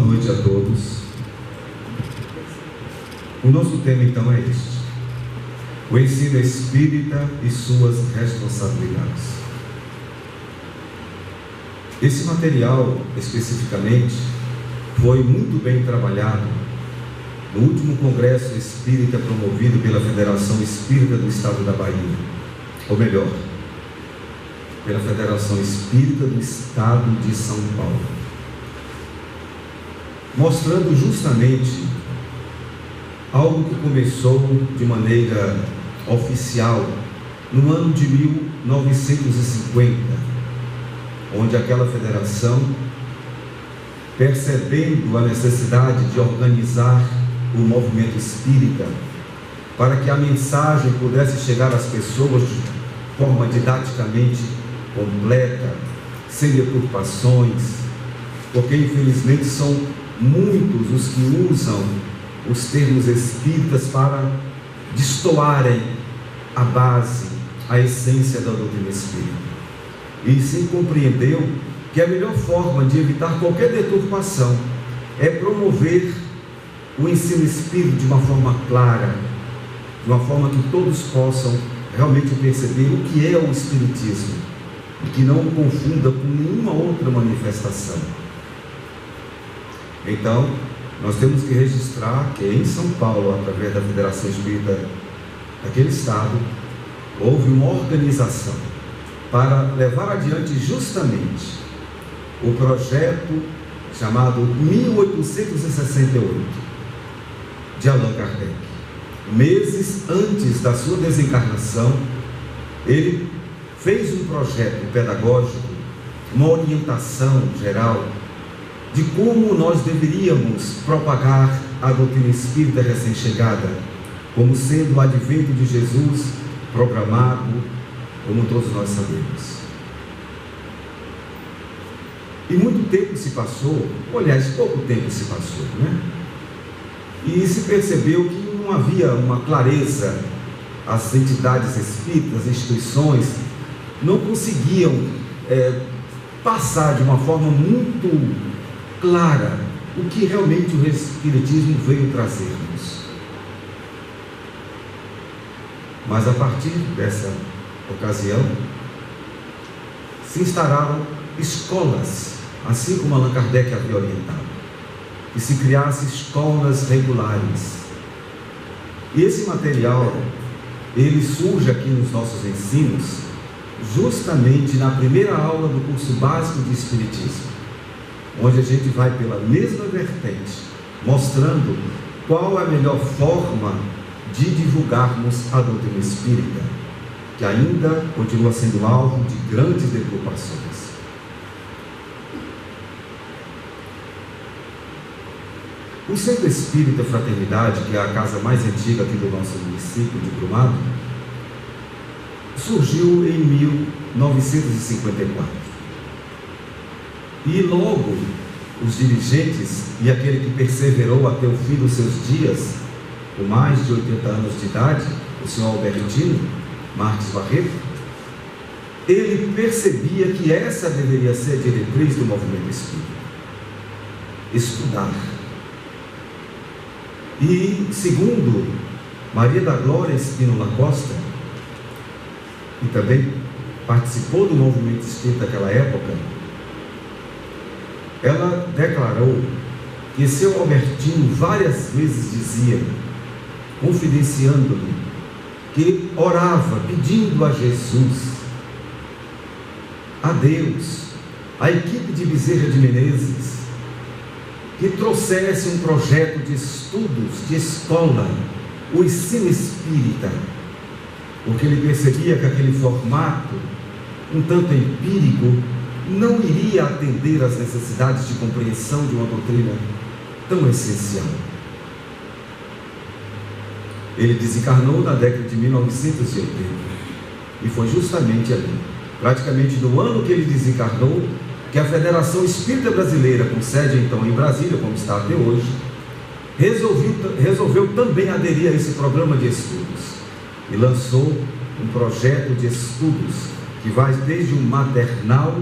noite a todos. O nosso tema então é este: o ensino espírita e suas responsabilidades. Esse material, especificamente, foi muito bem trabalhado no último Congresso Espírita promovido pela Federação Espírita do Estado da Bahia, ou melhor, pela Federação Espírita do Estado de São Paulo, mostrando justamente algo que começou de maneira oficial no ano de 1950, onde aquela federação, percebendo a necessidade de organizar o movimento espírita para que a mensagem pudesse chegar às pessoas de forma didaticamente completa, sem deturpações, porque infelizmente são muitos os que usam os termos espíritas para destoarem a base, a essência da doutrina espírita. E se compreendeu que a melhor forma de evitar qualquer deturpação é promover o ensino espírita de uma forma clara, de uma forma que todos possam realmente perceber o que é o espiritismo e que não o confunda com nenhuma outra manifestação. Então, nós temos que registrar que em São Paulo, através da Federação Espírita daquele estado, houve uma organização para levar adiante justamente o projeto chamado 1868 de Allan Kardec. Meses antes da sua desencarnação, ele fez um projeto pedagógico, uma orientação geral de como nós deveríamos propagar a doutrina espírita recém-chegada, como sendo o advento de Jesus programado, como todos nós sabemos. E muito tempo se passou, aliás, pouco tempo se passou, né? E se percebeu que não havia uma clareza, as entidades espíritas, as instituições, não conseguiam passar de uma forma muito clara o que realmente o Espiritismo veio trazer-nos. Mas a partir dessa ocasião, se instalaram escolas, assim como Allan Kardec havia orientado, que se criassem escolas regulares. E esse material, ele surge aqui nos nossos ensinos, justamente na primeira aula do curso básico de Espiritismo, onde a gente vai pela mesma vertente, mostrando qual é a melhor forma de divulgarmos a doutrina espírita, que ainda continua sendo alvo de grandes deturpações. O Centro Espírita Fraternidade, que é a casa mais antiga aqui do nosso município de Brumado, surgiu em 1954. E logo os dirigentes e aquele que perseverou até o fim dos seus dias, com mais de 80 anos de idade, o senhor Albertino Marques Barreto, ele percebia que essa deveria ser a diretriz do movimento espírita: estudar. E segundo Maria da Glória Espínola Costa, que também participou do movimento espírita naquela época, ela declarou que seu Albertino várias vezes dizia, confidenciando-lhe, que orava pedindo a Jesus, a Deus, a equipe de Bezerra de Menezes, que trouxesse um projeto de estudos, de escola, o ensino espírita, porque ele percebia que aquele formato, um tanto empírico, não iria atender às necessidades de compreensão de uma doutrina tão essencial. Ele desencarnou na década de 1980, e foi justamente ali, praticamente no ano que ele desencarnou, que a Federação Espírita Brasileira, com sede então em Brasília, como está até hoje, resolveu também aderir a esse programa de estudos e lançou um projeto de estudos que vai desde o maternal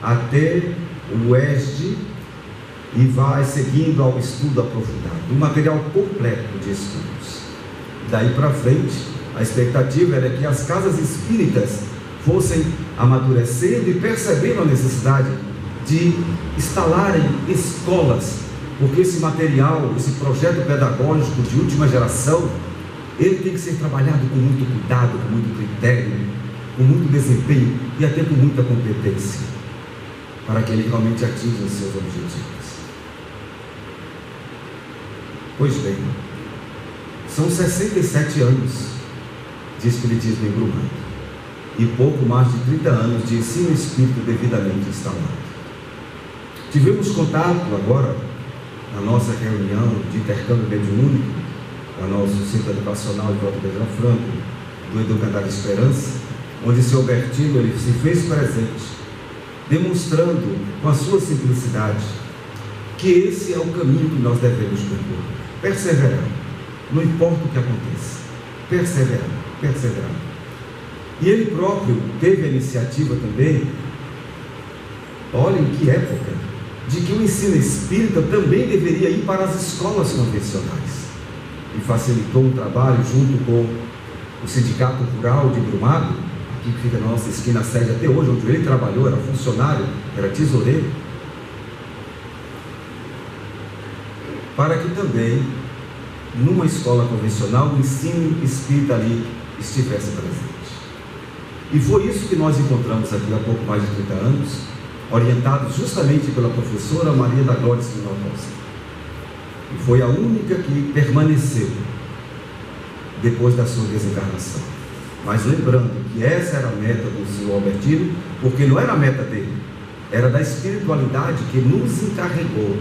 até o UESD, e vai seguindo ao estudo aprofundado, um material completo de estudos. Daí para frente, a expectativa era que as casas espíritas fossem amadurecendo e percebendo a necessidade de instalarem escolas, porque esse material, esse projeto pedagógico de última geração, ele tem que ser trabalhado com muito cuidado, com muito critério, com muito desempenho e até com muita competência, para que ele realmente atinja os seus objetivos. Pois bem, são 67 anos de espiritismo em Brumado e pouco mais de 30 anos de ensino espírita devidamente instalado. Tivemos contato agora, na nossa reunião de intercâmbio mediúnico, no nosso centro educacional de Volta Pedra Franco, do Educandário Esperança, onde o seu Bertino ele se fez presente, demonstrando com a sua simplicidade que esse é o caminho que nós devemos percorrer. Perseverar, não importa o que aconteça, perseverar. E ele próprio teve a iniciativa também, olhem que época, de que o ensino espírita também deveria ir para as escolas convencionais. E facilitou um trabalho junto com o Sindicato Rural de Brumado, aqui que fica na nossa esquina sede até hoje, onde ele trabalhou, era funcionário, era tesoureiro, para que também, numa escola convencional, o ensino espírita ali estivesse presente. E foi isso que nós encontramos aqui há pouco mais de 30 anos, orientados justamente pela professora Maria da Glória Espinal Costa. E foi a única que permaneceu depois da sua desencarnação. Mas lembrando que essa era a meta do senhor Albertino, porque não era a meta dele, era da espiritualidade que nos encarregou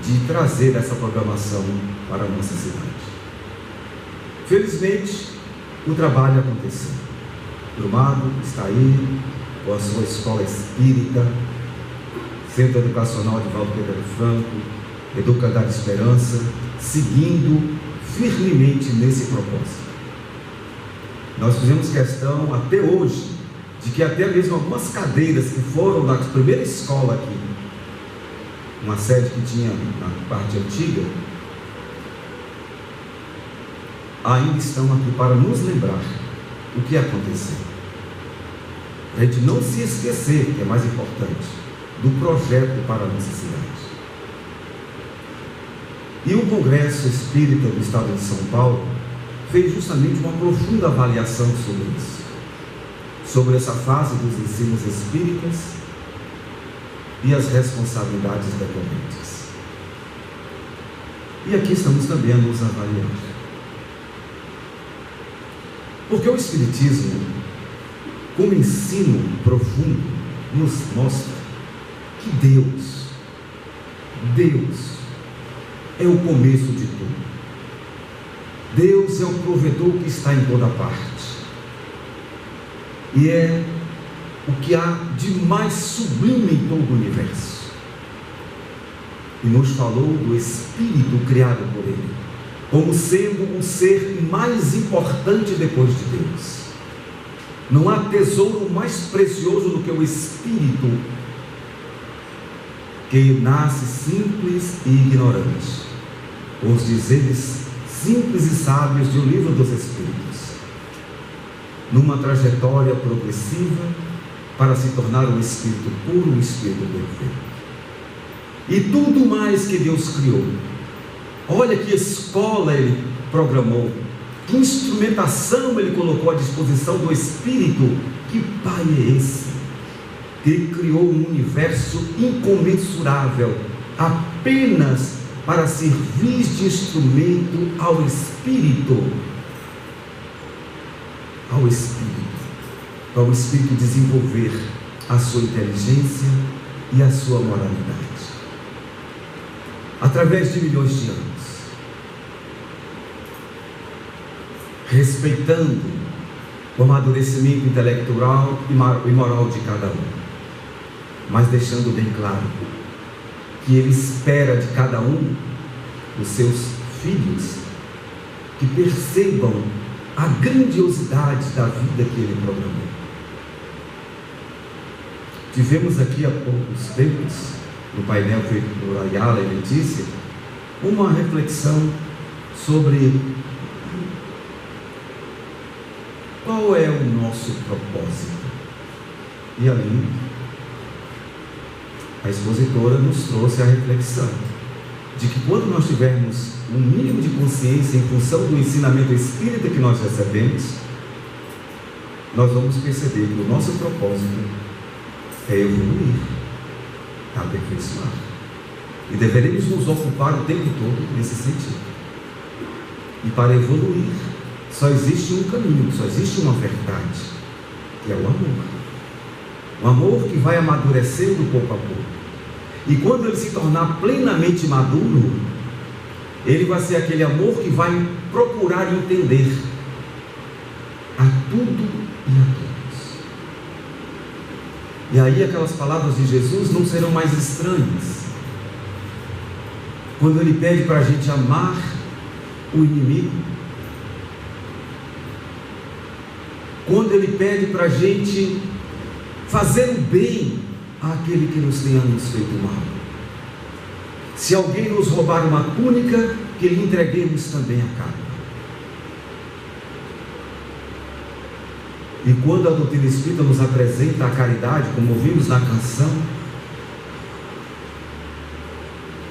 de trazer essa programação para a nossa cidade. Felizmente, o trabalho aconteceu. Brumado está aí com a sua escola espírita, Centro Educacional de Volta Pedra Franco, Educandário Esperança, seguindo firmemente nesse propósito. Nós fizemos questão até hoje de que até mesmo algumas cadeiras que foram da primeira escola aqui, uma sede que tinha na parte antiga, ainda estão aqui para nos lembrar o que aconteceu. A gente não se esquecer, que é mais importante, do projeto para a nossa cidade. E o Congresso Espírita do Estado de São Paulo fez justamente uma profunda avaliação sobre isso, sobre essa fase dos ensinos espíritas e as responsabilidades decorrentes. E aqui estamos também a nos avaliar. Porque o Espiritismo, como ensino profundo, nos mostra que Deus é o começo de tudo. Deus é o provedor que está em toda parte. E é o que há de mais sublime em todo o universo. E nos falou do Espírito criado por Ele, como sendo o ser mais importante depois de Deus. Não há tesouro mais precioso do que o Espírito, que nasce simples e ignorante. Os dizeres simples e sábios de O Livro dos Espíritos, numa trajetória progressiva para se tornar um espírito puro, um espírito perfeito. E tudo mais que Deus criou, olha que escola Ele programou, que instrumentação Ele colocou à disposição do Espírito. Que Pai é esse que criou um universo incomensurável apenas para servir de instrumento ao Espírito, para o Espírito desenvolver a sua inteligência e a sua moralidade, através de milhões de anos, respeitando o amadurecimento intelectual e moral de cada um, mas deixando bem claro que Ele espera de cada um dos seus filhos que percebam a grandiosidade da vida que Ele programou. Tivemos aqui há poucos tempos no painel feito por Ayala e Letícia, uma reflexão sobre qual é o nosso propósito. E ali, a expositora nos trouxe a reflexão de que quando nós tivermos um mínimo de consciência em função do ensinamento espírita que nós recebemos, nós vamos perceber que o nosso propósito é evoluir, aperfeiçoar. E deveremos nos ocupar o tempo todo nesse sentido. E para evoluir, só existe um caminho, só existe uma verdade, que é o amor. O amor que vai amadurecendo pouco a pouco. E quando ele se tornar plenamente maduro, ele vai ser aquele amor que vai procurar entender a tudo e a todos. E aí aquelas palavras de Jesus não serão mais estranhas. Quando ele pede para a gente amar o inimigo, quando ele pede para a gente fazer o bem àquele que nos tenha nos feito mal. Se alguém nos roubar uma túnica, que lhe entreguemos também a capa. E quando a doutrina espírita nos apresenta a caridade, como ouvimos na canção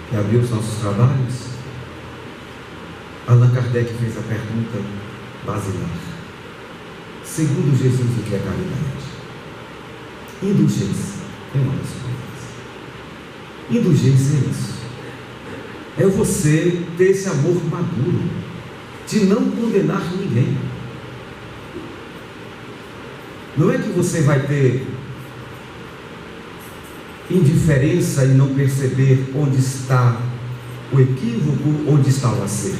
que abriu os nossos trabalhos, Allan Kardec fez a pergunta basilar: segundo Jesus, o que é caridade? Indulgência é uma das coisas. Indulgência é isso. É você ter esse amor maduro, de não condenar ninguém. Não é que você vai ter indiferença e não perceber onde está o equívoco, onde está o acerto,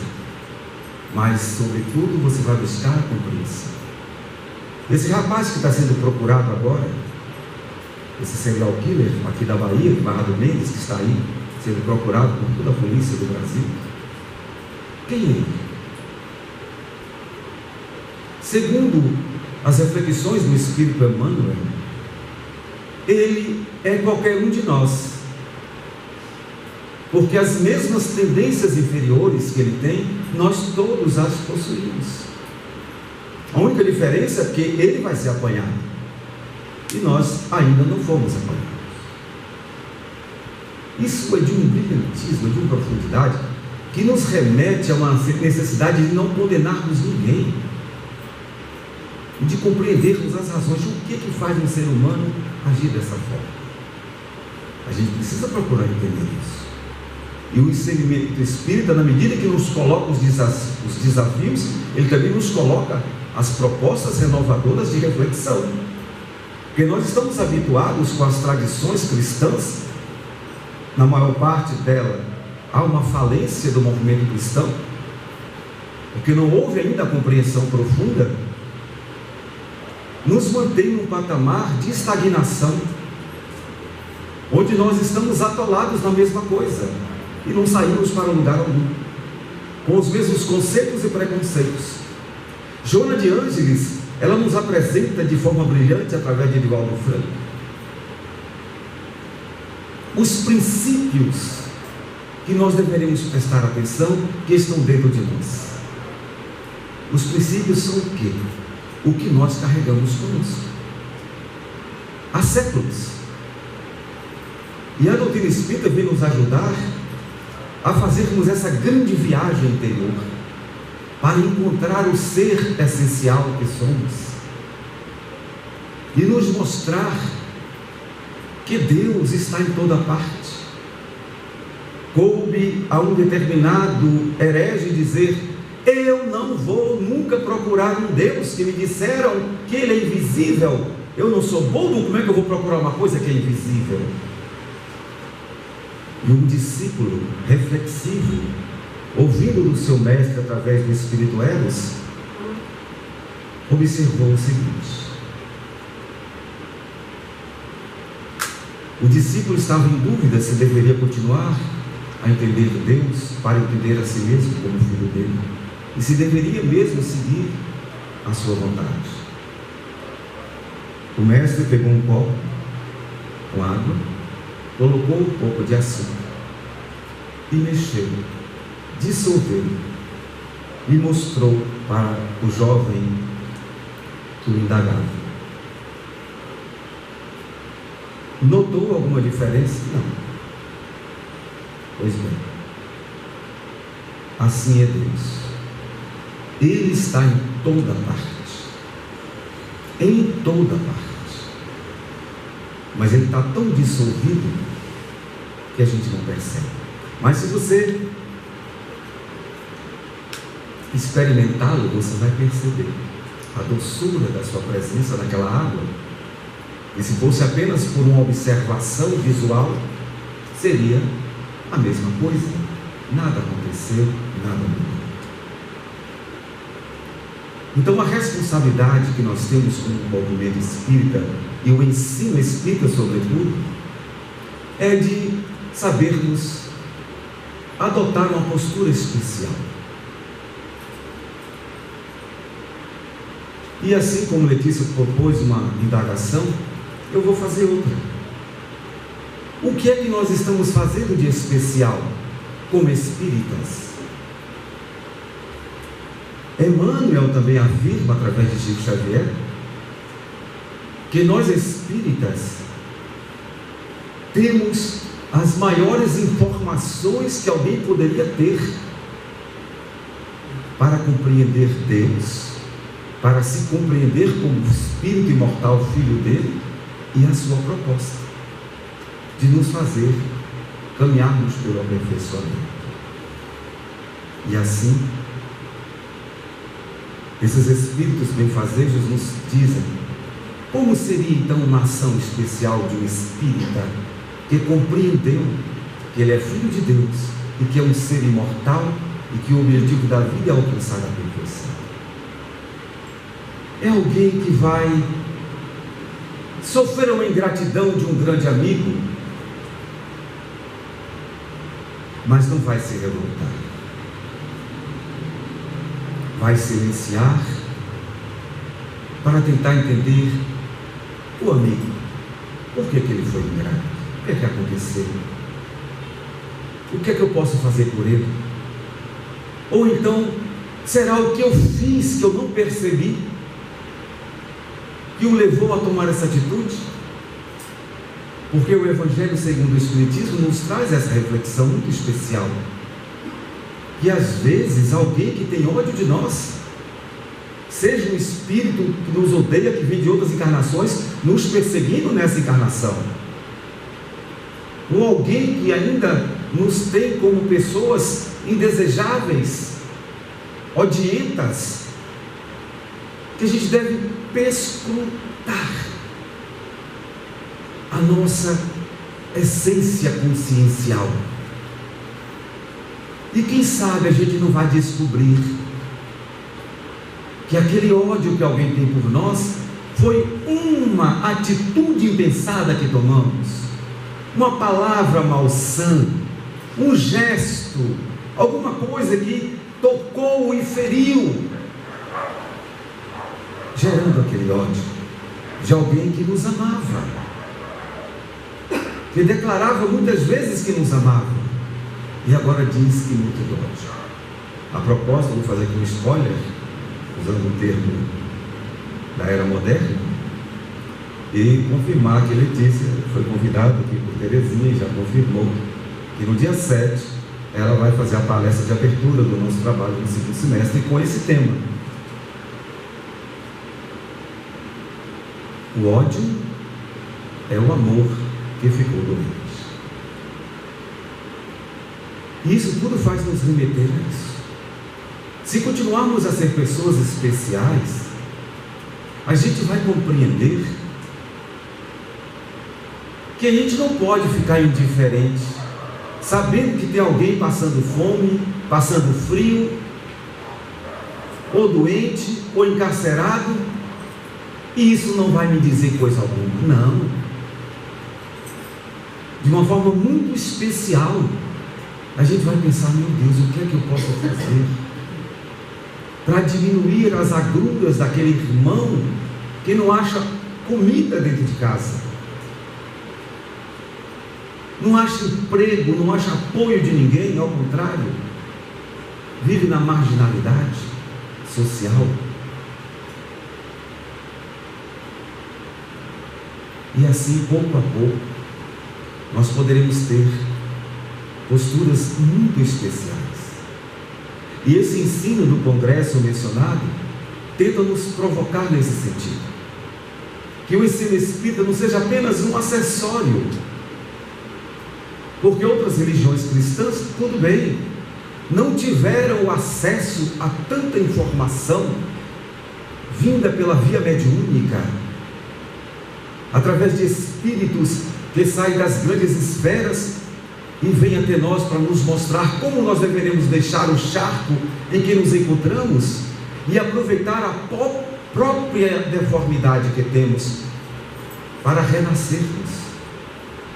mas, sobretudo, você vai buscar a compreensão. Esse rapaz que está sendo procurado agora, esse serial killer aqui da Bahia, de Barra do Mendes, que está aí sendo procurado por toda a polícia do Brasil, quem é ele? Segundo as reflexões do Espírito Emmanuel, ele é qualquer um de nós, porque as mesmas tendências inferiores que ele tem, nós todos as possuímos. A única diferença é que ele vai ser apanhado e nós ainda não fomos apanhados. Isso é de um brilhantismo, de uma profundidade que nos remete a uma necessidade de não condenarmos ninguém e de compreendermos as razões. O que faz um ser humano agir dessa forma? A gente precisa procurar entender isso. E o ensinamento espírita, na medida que nos coloca os desafios, ele também nos coloca as propostas renovadoras de reflexão. Porque nós estamos habituados com as tradições cristãs, na maior parte dela há uma falência do movimento cristão, porque não houve ainda a compreensão profunda, nos mantém num patamar de estagnação, onde nós estamos atolados na mesma coisa e não saímos para lugar algum, com os mesmos conceitos e preconceitos. Joana de Ângeles, ela nos apresenta de forma brilhante, através de Divaldo Franco, os princípios que nós deveremos prestar atenção, que estão dentro de nós. Os princípios são o quê? O que nós carregamos conosco há séculos. E a doutrina espírita vem nos ajudar a fazermos essa grande viagem interior, para encontrar o ser essencial que somos, e nos mostrar que Deus está em toda parte. Coube a um determinado herege dizer: eu não vou nunca procurar um Deus que me disseram que Ele é invisível. Eu não sou bobo, como é que eu vou procurar uma coisa que é invisível? E um discípulo reflexivo, ouvindo do seu mestre através do Espírito Eros, observou o seguinte: o discípulo estava em dúvida se deveria continuar a entender Deus para entender a si mesmo como filho dele, e se deveria mesmo seguir a sua vontade. O mestre pegou um copo com água, colocou um pouco de açúcar e mexeu, dissolveu e mostrou para o jovem que o indagava. Notou alguma diferença? Não. Pois bem, assim é Deus. Ele está em toda parte. Em toda parte. Mas ele está tão dissolvido que a gente não percebe. Mas se você experimentá-lo, você vai perceber a doçura da sua presença naquela água. E se fosse apenas por uma observação visual, seria a mesma coisa. Nada aconteceu, nada mudou. Então a responsabilidade que nós temos com o movimento espírita e o ensino espírita sobretudo, é de sabermos adotar uma postura especial. E assim como Letícia propôs uma indagação, eu vou fazer outra. O que é que nós estamos fazendo de especial como espíritas? Emmanuel também afirma, através de Chico Xavier, que nós espíritas temos as maiores informações que alguém poderia ter para compreender Deus, para se compreender como espírito imortal, filho dele, e a sua proposta de nos fazer caminharmos pelo aperfeiçoamento. E assim, esses espíritos benfazejos nos dizem como seria então uma ação especial de um espírita que compreendeu que ele é filho de Deus e que é um ser imortal e que o objetivo da vida é alcançar a perfeição. É alguém que vai sofrer uma ingratidão de um grande amigo, mas não vai se revoltar. Vai silenciar para tentar entender o amigo. Por que ele foi ingrato? O que é que aconteceu? O que é que eu posso fazer por ele? Ou então, será o que eu fiz que eu não percebi, que o levou a tomar essa atitude? Porque o Evangelho segundo o Espiritismo nos traz essa reflexão muito especial. E às vezes alguém que tem ódio de nós, seja um espírito que nos odeia, que vem de outras encarnações, nos perseguindo nessa encarnação, ou alguém que ainda nos tem como pessoas indesejáveis, odientas, que a gente deve perscrutar a nossa essência consciencial. E quem sabe a gente não vai descobrir que aquele ódio que alguém tem por nós foi uma atitude impensada que tomamos, uma palavra malsã, um gesto, alguma coisa que tocou e feriu, gerando aquele ódio de alguém que nos amava, que declarava muitas vezes que nos amava, e agora diz que muito ódio. A propósito, vou fazer aqui um spoiler, usando o termo da era moderna, e confirmar que Letícia foi convidada aqui por Terezinha e já confirmou que no dia 7 ela vai fazer a palestra de abertura do nosso trabalho no segundo semestre com esse tema. O ódio é o amor que ficou doente. E isso tudo faz nos remeter a isso. Se continuarmos a ser pessoas especiais, a gente vai compreender que a gente não pode ficar indiferente, sabendo que tem alguém passando fome, passando frio, ou doente, ou encarcerado, e isso não vai me dizer coisa alguma. Não. De uma forma muito especial, a gente vai pensar: meu Deus, o que é que eu posso fazer para diminuir as agruras daquele irmão que não acha comida dentro de casa? não acha emprego, não acha apoio de ninguém, ao contrário, vive na marginalidade social. E assim, pouco a pouco, nós poderemos ter posturas muito especiais. E esse ensino do congresso mencionado tenta nos provocar nesse sentido. Que o ensino espírita não seja apenas um acessório. Porque outras religiões cristãs, tudo bem, não tiveram acesso a tanta informação vinda pela via mediúnica, através de espíritos que saem das grandes esferas e vêm até nós para nos mostrar como nós deveremos deixar o charco em que nos encontramos e aproveitar a própria deformidade que temos para renascermos.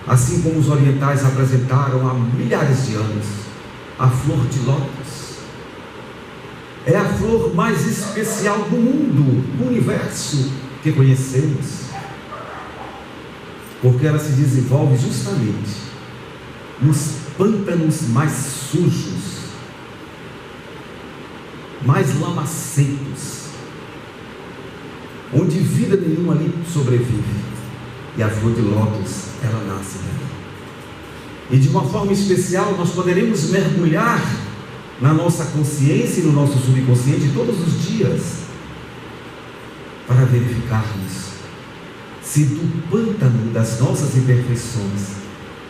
Assim como os orientais apresentaram há milhares de anos a flor de lótus. É a flor mais especial do mundo, do universo que conhecemos, porque ela se desenvolve justamente nos pântanos mais sujos, mais lamacentos, onde vida nenhuma ali sobrevive. E a flor de lótus, ela nasce dali. E de uma forma especial nós poderemos mergulhar na nossa consciência e no nosso subconsciente todos os dias, para verificarmos se do pântano das nossas imperfeições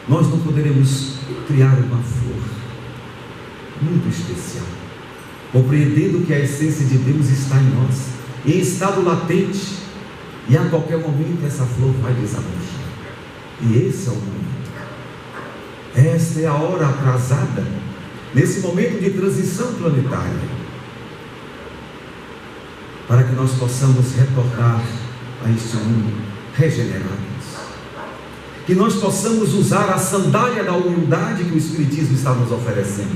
nós não poderemos criar uma flor muito especial, compreendendo que a essência de Deus está em nós, em estado latente, e a qualquer momento essa flor vai desabrochar. E esse é o momento. Esta é a hora aprazada, nesse momento de transição planetária, para que nós possamos retornar a este mundo regenerados, que nós possamos usar a sandália da humildade que o Espiritismo está nos oferecendo,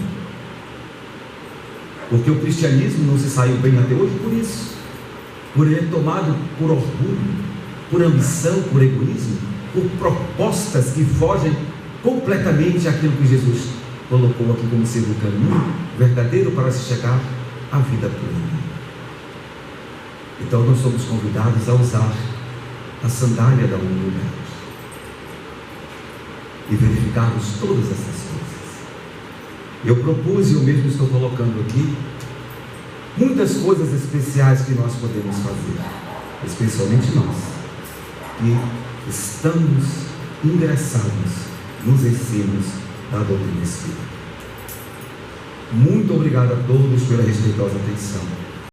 porque o cristianismo não se saiu bem até hoje por isso, por ele tomado por orgulho, por ambição, por egoísmo, por propostas que fogem completamente àquilo que Jesus colocou aqui como sendo o caminho verdadeiro para se chegar à vida plena. Então nós somos convidados a usar a sandália da humildade e verificarmos todas essas coisas. Eu propus, e eu mesmo estou colocando aqui, muitas coisas especiais que nós podemos fazer, especialmente nós, que estamos ingressados nos ensinos da doutrina espírita. Muito obrigado a todos pela respeitosa atenção.